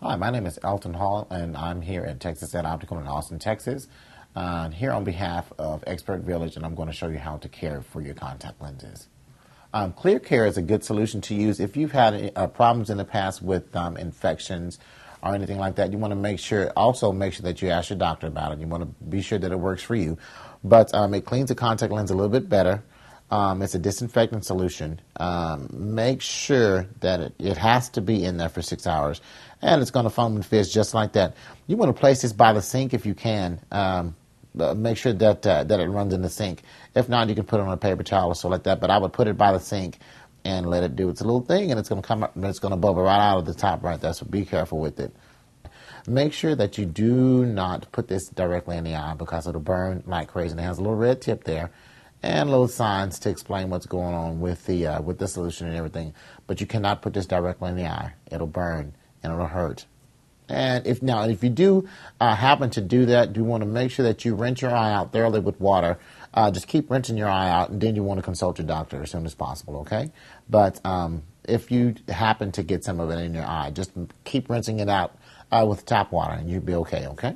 Hi, my name is Elton Hall, and I'm here at Texas Ed Optical in Austin, Texas. Here on behalf of Expert Village, and I'm going to show you how to care for your contact lenses. Clear Care is a good solution to use if you've had problems in the past with infections or anything like that. You want to make sure that you ask your doctor about it. You want to be sure that it works for you. But it cleans the contact lens a little bit better. It's a disinfectant solution. Make sure that it has to be in there for 6 hours, and it's going to foam and fizz just like that. You want to place this by the sink if you can. Make sure that it runs in the sink. If not, you can put it on a paper towel or so like that, but I would put it by the sink and let it do its little thing, and it's going to come up, and it's going to bubble right out of the top right there, so be careful with it. Make sure that you do not put this directly in the eye because it'll burn like crazy. And it has a little red tip there and little signs to explain what's going on with the solution and everything. But you cannot put this directly in the eye. It'll burn and it'll hurt. And if you do happen to do that, you want to make sure that you rinse your eye out thoroughly with water. Just keep rinsing your eye out, and then you want to consult your doctor as soon as possible, okay? But if you happen to get some of it in your eye, just keep rinsing it out with tap water, and you'll be okay, okay?